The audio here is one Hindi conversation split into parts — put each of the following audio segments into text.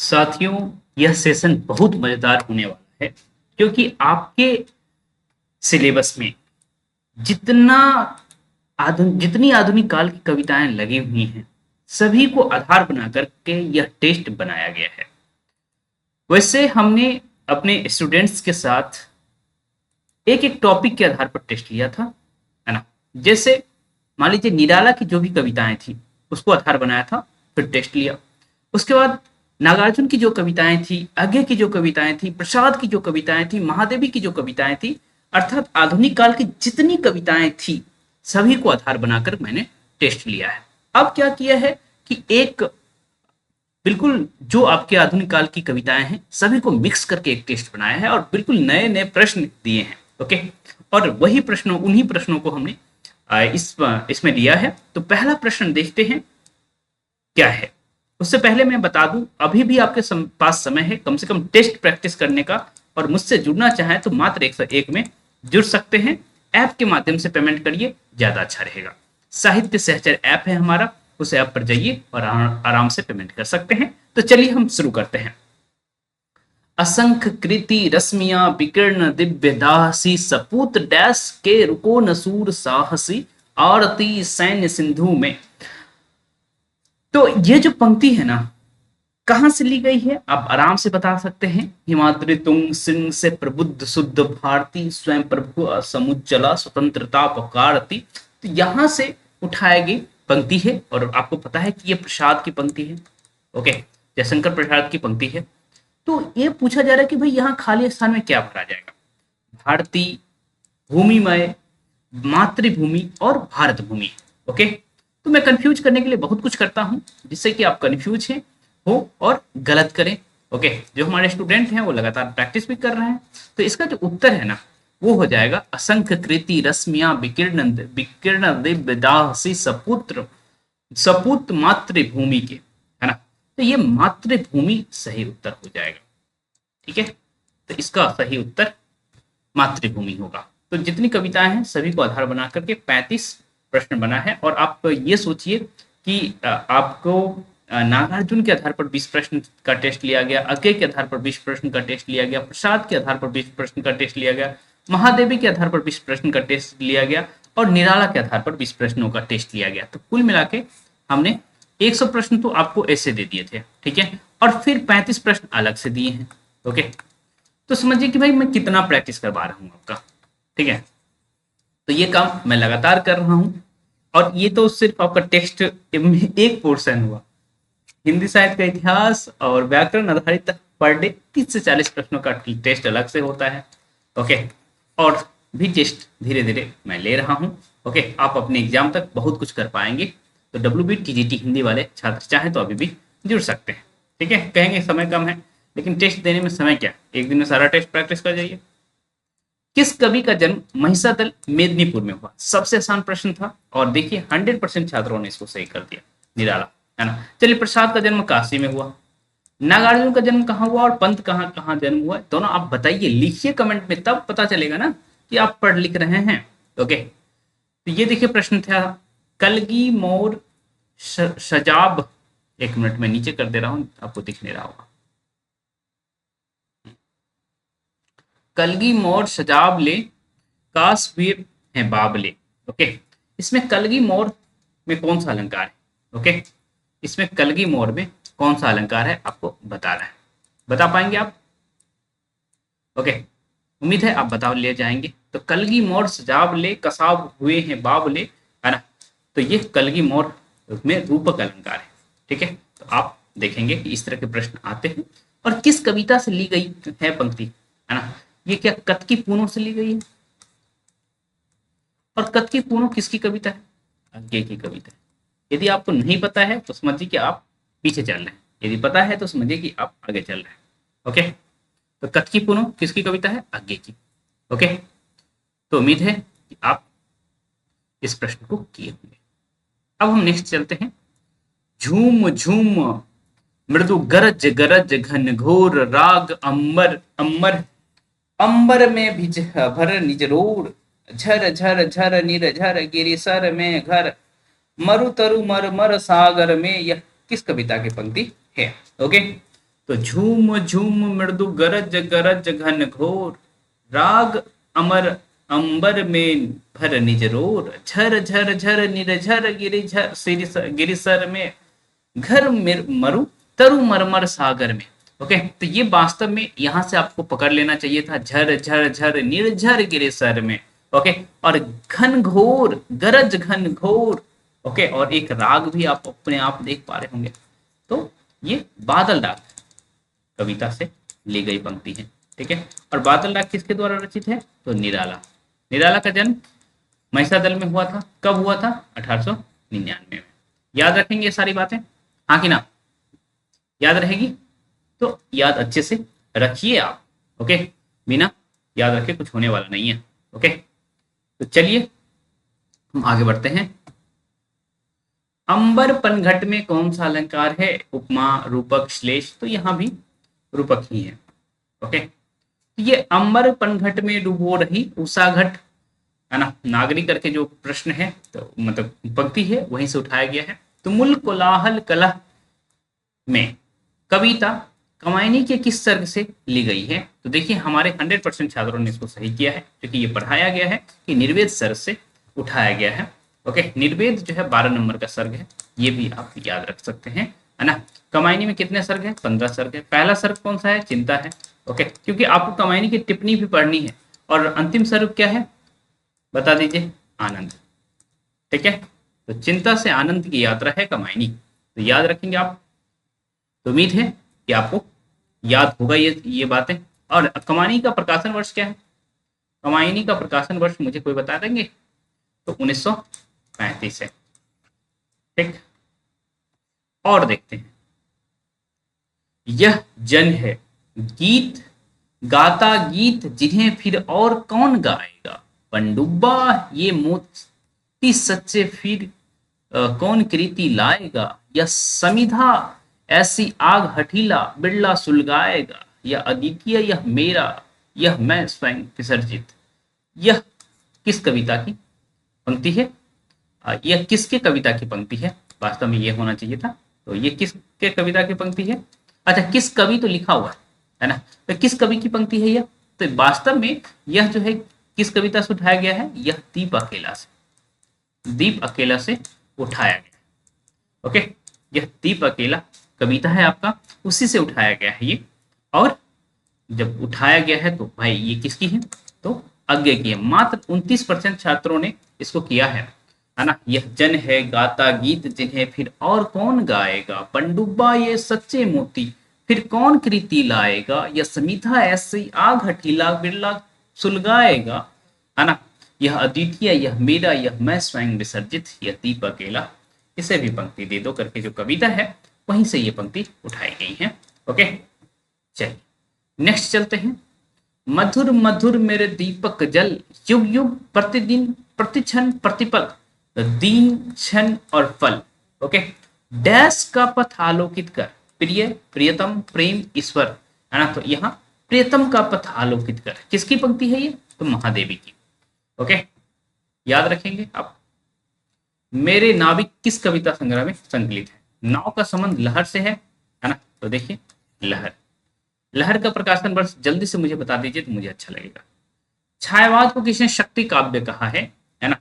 साथियों, यह सेशन बहुत मजेदार होने वाला है क्योंकि आपके सिलेबस में जितना जितनी आधुनिक काल की कविताएं लगी हुई हैं, सभी को आधार बना करके यह टेस्ट बनाया गया है। वैसे हमने अपने स्टूडेंट्स के साथ एक एक टॉपिक के आधार पर टेस्ट लिया था, है ना। जैसे मान लीजिए निराला की जो भी कविताएं थी उसको आधार बनाया था, फिर टेस्ट लिया। उसके बाद नागार्जुन की जो कविताएं थी, आगे की जो कविताएं थी, प्रसाद की जो कविताएं थी, महादेवी की जो कविताएं थी, अर्थात आधुनिक काल की जितनी कविताएं थी सभी को आधार बनाकर मैंने टेस्ट लिया है। अब क्या किया है कि एक बिल्कुल जो आपके आधुनिक काल की कविताएं हैं सभी को मिक्स करके एक टेस्ट बनाया है और बिल्कुल नए नए प्रश्न दिए हैं। ओके, और वही प्रश्नों उन्हीं प्रश्नों को हमने इसमें लिया है। तो पहला प्रश्न देखते हैं क्या है। उससे पहले मैं बता दूं, अभी भी आपके पास समय है कम से कम टेस्ट प्रैक्टिस करने का, और मुझसे जुड़ना चाहें तो मात्र 101 में जुड़ सकते हैं। ऐप के माध्यम से पेमेंट करिए, ज्यादा अच्छा रहेगा। साहित्य सहचर ऐप है हमारा, उस ऐप पर जाइए और आराम से पेमेंट कर सकते हैं। तो चलिए हम शुरू करते हैं। असंख्य कृति रश्मियां विकीर्ण दिव्य दाहसी, सपूत डैश के रुको नसूर साहसी, आरती सैन्य सिंधु में। तो ये जो पंक्ति है ना, कहां से ली गई है आप आराम से बता सकते हैं। हिमाद्री तुंग सिंह से प्रबुद्ध शुद्ध भारती, स्वयं प्रभु समुज्जला स्वतंत्रता पुकारती। तो यहां से उठाई गई पंक्ति है और आपको पता है कि ये प्रसाद की पंक्ति है। ओके, जयशंकर प्रसाद की पंक्ति है। तो ये पूछा जा रहा है कि भाई यहाँ खाली स्थान में क्या भरा जाएगा। भारती, भूमिमय, मातृभूमि और भारत भूमि। ओके, तो मैं कंफ्यूज करने के लिए बहुत कुछ करता हूं जिससे कि आप कंफ्यूज हैं हो और गलत करें। ओके, जो हमारे स्टूडेंट हैं वो लगातार प्रैक्टिस भी कर रहे हैं। तो इसका जो उत्तर है ना वो हो जाएगा असंख्य कृति रश्मियां विकीर्ण विकीर्ण दिव्य दाहसी, सपुत्र सपूत मातृभूमि के, है ना। तो ये मातृभूमि सही उत्तर हो जाएगा। ठीक है, तो इसका सही उत्तर मातृभूमि होगा। तो जितनी कविताएं हैं सभी को आधार बना करके 35 प्रश्न बना है। और आप ये सोचिए कि आपको नागार्जुन के आधार पर 20 प्रश्न का टेस्ट लिया गया, अज्ञे के आधार पर 20 प्रश्न का टेस्ट लिया गया, प्रसाद के आधार पर 20 प्रश्न का टेस्ट लिया गया, महादेवी के आधार पर 20 प्रश्न का टेस्ट लिया गया और निराला के आधार पर 20 प्रश्नों का टेस्ट लिया गया। तो कुल मिला के हमने 100 प्रश्न तो आपको ऐसे दे दिए थे। ठीक है, और फिर 35 प्रश्न अलग से दिए हैं। ओके, तो समझिए कि भाई मैं कितना प्रैक्टिस करवा रहा हूँ आपका। ठीक है, तो ये काम मैं लगातार कर रहा हूँ। और ये तो सिर्फ आपका टेक्स्ट एक पोर्शन हुआ। हिंदी साहित्य का इतिहास और व्याकरण आधारित पर डे 30 से 40 प्रश्नों का टेस्ट अलग से होता है। ओके, और भी टेस्ट धीरे धीरे मैं ले रहा हूँ। ओके, आप अपने एग्जाम तक बहुत कुछ कर पाएंगे। तो WBET TGT हिंदी वाले छात्र चाहें तो अभी भी जुड़ सकते हैं। ठीक है, कहेंगे समय कम है, लेकिन टेस्ट देने में समय क्या, एक दिन में सारा टेस्ट प्रैक्टिस कर जाइए। किस कवि का जन्म महिषादल मेदिनीपुर में हुआ? सबसे आसान प्रश्न था और देखिए 100% छात्रों ने इसको सही कर दिया, निराला, है ना। चलिए, प्रसाद का जन्म काशी में हुआ। नागार्जुन का जन्म कहाँ हुआ और पंत कहाँ कहाँ जन्म हुआ, दोनों आप बताइए, लिखिए कमेंट में, तब पता चलेगा ना कि आप पढ़ लिख रहे हैं। ओके, तो ये देखिए प्रश्न था, कलगी मोर सजाब, एक मिनट में नीचे कर दे रहा हूं, आपको दिख नहीं रहा होगा। कलगी मोर सजाब ले, काशवीर है बाबले। ओके, इसमें कलगी मोर में कौन सा अलंकार है? ओके, इसमें कलगी मोर में कौन सा अलंकार है आपको बताना है। बता पाएंगे आप? ओके, उम्मीद है आप बता ले जाएंगे। तो कलगी मोर सजाब ले, कसाब हुए हैं बाबले, है ना। तो ये कलगी मोर में रूपक अलंकार है। ठीक है, तो आप देखेंगे कि इस तरह के प्रश्न आते हैं। और किस कविता से ली गई है पंक्ति, है ना। ये क्या कतकी पूनों से ली गई है? और कतकी पूनों किसकी कविता है? अज्ञे की कविता है। यदि आपको नहीं पता है तो समझिए कि आप पीछे चल रहे हैं, यदि पता है तो समझिए कि आप आगे चल रहे हैं। ओके, तो कतकी पूनों किसकी कविता है? अज्ञे की। ओके, तो उम्मीद है कि आप इस प्रश्न को किए होंगे। अब हम नेक्स्ट चलते हैं। झूम झूम मृदु गरज गरज घन घोर राग अंबर अंबर, अंबर में भिज भर निजरोर, झर झर झर निर्झर गिरिसर में घर, मरु तरु मर मर सागर में। यह किस कविता की पंक्ति है? ओके, तो झूम झूम मृदु गरज गरज घन घोर, राग अमर अंबर में भर निज रोर, झर झर झर निर्झर गिरिझर गिरिसर में, घर मरु तरु मरमर सागर में। ओके, तो ये वास्तव में यहां से आपको पकड़ लेना चाहिए था, झर झर झर निर्झर गिरिसर में। ओके, और घन घोर गरज घन घोर। ओके, और एक राग भी आप अपने आप देख पा रहे होंगे। तो ये बादल राग कविता से ली गई पंक्ति है। ठीक है, और बादल राग किसके द्वारा रचित है? तो निराला। निराला का जन्म महिषादल में हुआ था। कब हुआ था? 1899 में। याद रखेंगे ये सारी बातें, हाँ कि ना? याद रहेगी? तो याद अच्छे से रखिए आप। ओके, बिना याद रखे कुछ होने वाला नहीं है। ओके, तो चलिए हम आगे बढ़ते हैं। अंबर पनघट में कौन सा अलंकार है? उपमा, रूपक, श्लेष। तो यहां भी रूपक ही है। ओके, तो ये अंबर पनघट में डूबो रही उषा घट, है ना, नागरी करके जो प्रश्न है, तो मतलब पंक्ति है, वहीं से उठाया गया है। तो मूल कोलाहल कलह में कविता कमायनी के किस सर्ग से ली गई है? तो देखिए हमारे 100% छात्रों ने इसको सही किया है, क्योंकि ये पढ़ाया गया है कि निर्वेद सर्ग से उठाया गया है। ओके, निर्वेद जो है 12 नंबर का सर्ग है, ये भी आप याद रख सकते हैं, है ना। कमायनी में कितने सर्ग है? 15 सर्ग है। पहला सर्ग कौन सा है? चिंता है। ओके, क्योंकि आपको कमायनी की टिप्पणी भी पढ़नी है। और अंतिम सर्ग क्या है बता दीजिए? आनंद। ठीक है, तो चिंता से आनंद की यात्रा है कमायनी, तो याद रखेंगे आप। तो उम्मीद है कि आपको याद होगा ये बातें। और कमायनी का प्रकाशन वर्ष क्या है? कमायनी का प्रकाशन वर्ष मुझे कोई बता देंगे? तो 1935 है। ठीक, और देखते हैं। यह जन है गीत गाता गीत, जिन्हें फिर और कौन गाएगा? पनडुब्बा ये मोती सच्चे फिर कौन कृति लाएगा? यह समिधा ऐसी आग हठीला बिरला सुलगाएगा? यह अद्वितीय यह मेरा यह मैं स्वयं विसर्जित। यह किस कविता की पंक्ति है? यह किसके कविता की पंक्ति है? वास्तव में यह होना चाहिए था। तो ये किसके कविता की पंक्ति है? अच्छा, किस कवि तो लिखा हुआ है ना, तो किस कवि की पंक्ति है यह? तो वास्तव में यह जो है किस कविता से उठाया गया है? यह दीप अकेला से, दीप अकेला से उठाया गया। ओके, यह दीप अकेला कविता है आपका, उसी से उठाया गया है ये। और जब उठाया गया है तो भाई ये किसकी है? तो अज्ञे की है। मात्र 29% छात्रों ने इसको किया है ना। यह जन है गाता गीत, जिन्हें फिर और कौन गाएगा? पनडुब्बा ये सच्चे मोती, फिर कौन कृति लाएगा? यह समीधा ऐसी आग हठीला बिरला सुलगाएगा, है ना। यह अद्वितीय यह मेरा यह मैं स्वयं विसर्जित, यह दीप अकेला। इसे भी पंक्ति दे दो करके जो कविता है वहीं से ये पंक्ति उठाई गई है। ओके, चलिए नेक्स्ट चलते हैं। मधुर मधुर मेरे दीपक जल, युग युग प्रतिदिन प्रतिक्षण प्रतिपल, दीन क्षण और फल। ओके, डैश का पथ आलोकित कर, प्रिय प्रियतम प्रेम ईश्वर, है ना। तो यहाँ प्रियतम का पथ आलोकित कर, किसकी पंक्ति है ये? तो महादेवी की। ओके, याद रखेंगे आप। मेरे नाविक किस कविता संग्रह में संकलित है? नाव का संबंध लहर से है ना। तो देखिए लहर, लहर का प्रकाशन वर्ष जल्दी से मुझे बता दीजिए तो मुझे अच्छा लगेगा। छायावाद को किसने शक्ति काव्य कहा है ना।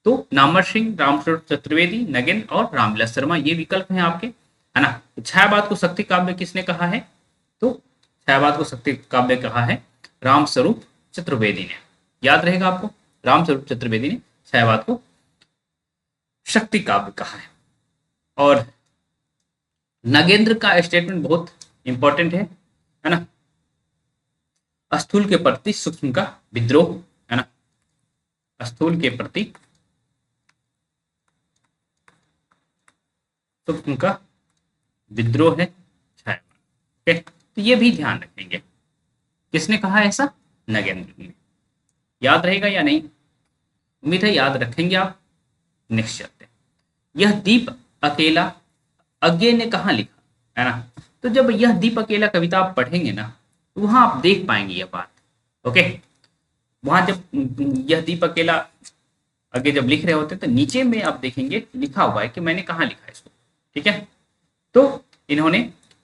तो नामवर सिंह, रामस्वरूप चतुर्वेदी, नगेंद्र और रामविलास शर्मा, ये विकल्प हैं आपके, है ना। तो छायावाद को शक्ति काव्य किसने कहा है? तो छायावाद को शक्ति काव्य कहा है रामस्वरूप चतुर्वेदी ने। याद रहेगा आपको, रामस्वरूप चतुर्वेदी ने छायावाद को शक्ति काव्य कहा है। और नगेंद्र का स्टेटमेंट बहुत इंपॉर्टेंट है ना। स्थूल के प्रति सूक्ष्म का विद्रोह, है ना। स्थूल के प्रति सूक्ष्म का विद्रोह है छायावाद। ओके, तो ये भी ध्यान रखेंगे। किसने कहा ऐसा? नगेंद्र ने। याद रहेगा या नहीं? उम्मीद है याद रखेंगे आप। नेक्स्ट चलते हैं। यह दीप अकेला अज्ञे ने कहा लिखा, है ना। तो जब यह दीप अकेला कविता आप पढ़ेंगे ना, तो वहां आप देख पाएंगे यह बात। ओके, वहां जब यह दीप अकेला आगे जब लिख रहे होते तो नीचे में आप देखेंगे लिखा हुआ है कि मैंने कहाँ लिखा है इसको। ठीक है, तो इन्होंने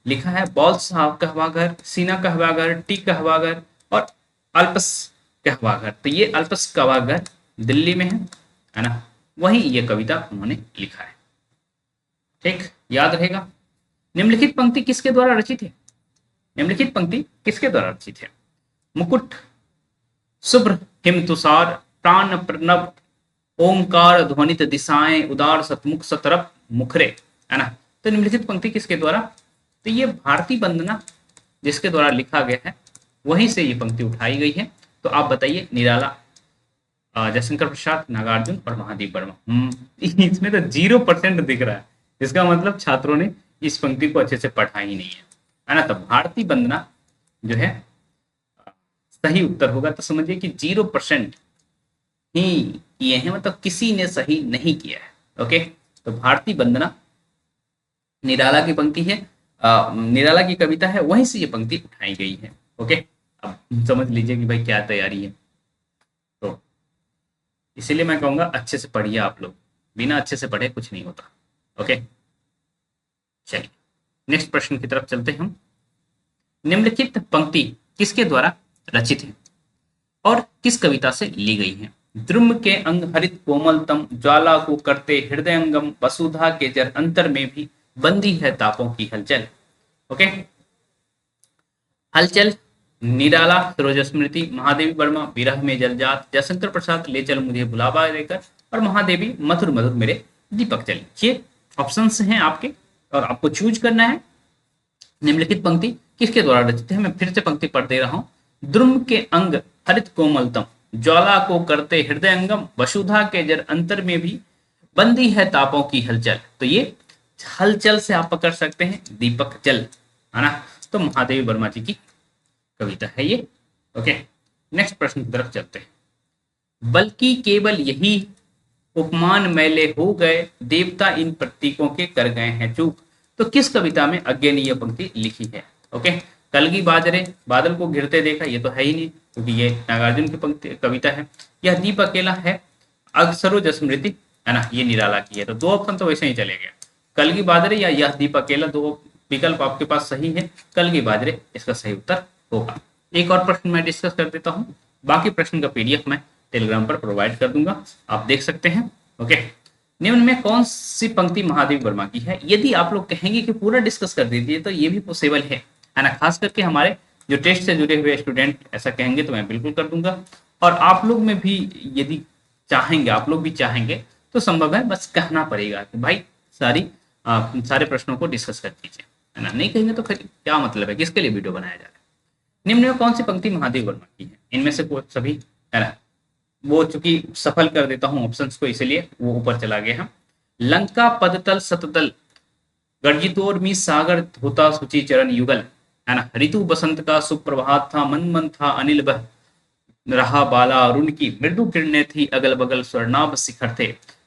लिखा है बॉल्स कहवागर, सीना कहवागर, टी कहवागर और अल्पस कहवागर। तो ये अल्पस कहवागर दिल्ली में है ना, वही ये कविता उन्होंने लिखा है। ठीक, याद रहेगा। निम्नलिखित पंक्ति किसके द्वारा रचित है? निम्नलिखित पंक्ति किसके द्वारा रचित है? मुकुट शुभ्र हिम तुषार प्राण प्रणव ओंकार ध्वनित दिशाएं उदार सतमुख सतरप मुखरे, है ना। तो निम्नलिखित पंक्ति किसके द्वारा? तो ये भारती वंदना जिसके द्वारा लिखा गया है वहीं से ये पंक्ति उठाई गई है। तो आप बताइए, निराला, जयशंकर प्रसाद, नागार्जुन और महादेव वर्मा। इसमें तो 0% दिख रहा है, इसका मतलब छात्रों ने इस पंक्ति को अच्छे से पढ़ा ही नहीं है ना। तो भारती वंदना जो है सही उत्तर होगा। तो समझिए कि 0% ही किए हैं, मतलब किसी ने सही नहीं किया है। ओके, तो भारती वंदना निराला की पंक्ति है, निराला की कविता है, वहीं से ये पंक्ति उठाई गई है। ओके, अब समझ लीजिए कि भाई क्या तैयारी है। तो इसीलिए मैं कहूंगा अच्छे से पढ़िए आप लोग, बिना अच्छे से पढ़े कुछ नहीं होता। ओके, चलिए नेक्स्ट प्रश्न की तरफ चलते हैं हम। निम्नलिखित पंक्ति किसके द्वारा रचित है और किस कविता से ली गई है? द्रुम के अंग हरित कोमलतम ज्वाला को करते हृदयंगम वसुधा के जर अंतर में भी बंदी है तापों की हलचल। ओके, हलचल निराला सरोज स्मृति, महादेवी वर्मा विरह में जलजात, जयशंकर प्रसाद ले चल मुझे बुलावा देकर और महादेवी मधुर मधुर मेरे दीपक जल। ये ऑप्शंस हैं आपके और आपको चूज करना है। निम्नलिखित पंक्ति किसके द्वारा रचित है? मैं फिर से पंक्ति पढ़ दे रहा हूं। द्रुम के अंग हरित कोमलतम ज्वाला को करते हृदयंगम वसुधा के जर अंतर में भी बंदी है तापों की हलचल। तो ये हलचल से आप पकड़ सकते हैं दीपक जल, है ना। तो महादेवी वर्मा जी की कविता है ये। ओके, नेक्स्ट प्रश्न की तरफ चलते हैं। बल्कि केवल यही उपमान मैले हो गए, देवता इन प्रतीकों के कर गए हैं चूक। तो किस कविता में अज्ञे ने यह पंक्ति लिखी है? ओके, कलगी बाजरे बादल को घिरते देखा, ये तो है ही नहीं क्योंकि ये नागार्जुन की पंक्ति कविता है। यह दीप अकेला है अगसरोज स्मृति, है ना, ये निराला की है। तो दो ऑप्शन तो वैसे ही चले गए, कलगी बाजरे या यह दीप अकेला, दो विकल्प आपके पास सही है। कलगी बाजरे इसका सही उत्तर होगा। एक और प्रश्न मैं डिस्कस कर देता हूँ, बाकी प्रश्न का पीडीएफ मैं टेलीग्राम पर प्रोवाइड कर दूंगा, आप देख सकते हैं। ओके, निम्न में कौन सी पंक्ति महादेवी वर्मा की है? यदि आप लोग कहेंगे कि पूरा डिस्कस कर दीजिए तो ये भी पॉसिबल है ना। खास करके हमारे जो टेस्ट से जुड़े हुए स्टूडेंट ऐसा कहेंगे तो मैं बिल्कुल कर दूंगा। और आप लोग में भी यदि चाहेंगे, आप लोग भी चाहेंगे तो संभव है, बस कहना पड़ेगा कि भाई सारे प्रश्नों को डिस्कस कर दीजिए, है ना। नहीं कहेंगे तो फिर क्या मतलब है, किसके लिए वीडियो बनाया जा रहा है? निम्न में कौन सी पंक्ति महादेवी वर्मा की है? इनमें से कोई सभी, है ना। वो चूंकि सफल कर देता हूं ऑप्शंस को, इसलिए वो ऊपर चला गया है। लंका पदतल सततल गर्जितोर्मी सागर धोता सुचि चरण युगल, है ना। ऋतु बसंत का सुप्रभात था, मन मन था अनिल बह रहा बाला अरुण की, मृदु किरणें थी अगल बगल स्वर्णाभ शिखर थे,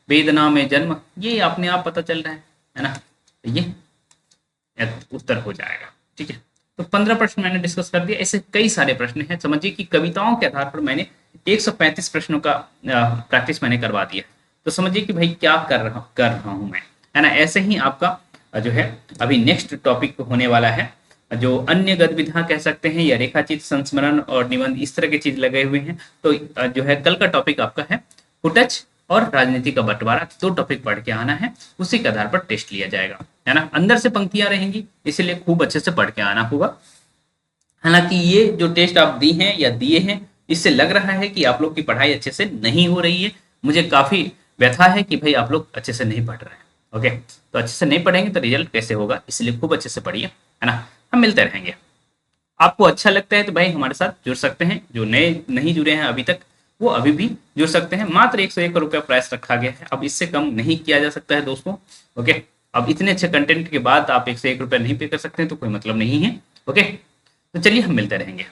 वेदना में जन्म। ये अपने आप पता चल रहा है ना। ये उत्तर हो जाएगा। ठीक है, तो 15 प्रश्न मैंने डिस्कस कर दिया। ऐसे कई सारे प्रश्न हैं। समझिए कि कविताओं के आधार पर मैंने 135 प्रश्नों का प्रैक्टिस मैंने करवा दिया। तो समझिए कि भाई क्या कर रहा हूं मैं, है ना। ऐसे ही आपका जो है अभी नेक्स्ट टॉपिक होने वाला है, जो अन्य गतिविधियां कह सकते हैं या रेखाचित्र, संस्मरण और निबंध, इस तरह की चीज लगे हुए हैं। तो जो है कल का टॉपिक आपका है फुटच और राजनीति का बंटवारा। 2 टॉपिक पढ़ के आना है, उसी के आधार पर टेस्ट लिया जाएगा, है ना। अंदर से पंक्तियां रहेंगी, इसलिए खूब अच्छे से पढ़ के आना होगा। हालांकि ये जो टेस्ट आप दी हैं या दिए हैं, इससे लग रहा है कि आप लोग की पढ़ाई अच्छे से नहीं हो रही है। मुझे काफी व्यथा है कि भाई आप लोग अच्छे से नहीं पढ़ रहे हैं। ओके, तो अच्छे से नहीं पढ़ेंगे तो रिजल्ट कैसे होगा, इसलिए खूब अच्छे से पढ़िए, है ना। हम मिलते रहेंगे। आपको अच्छा लगता है तो भाई हमारे साथ जुड़ सकते हैं। जो नए नहीं जुड़े हैं अभी तक, वो अभी भी जुड़ सकते हैं। मात्र 101 रुपया प्राइस रखा गया है, अब इससे कम नहीं किया जा सकता है दोस्तों। ओके, अब इतने अच्छे कंटेंट के बाद आप 101 रुपया नहीं पे कर सकते हैं तो कोई मतलब नहीं है। ओके, तो चलिए हम मिलते रहेंगे।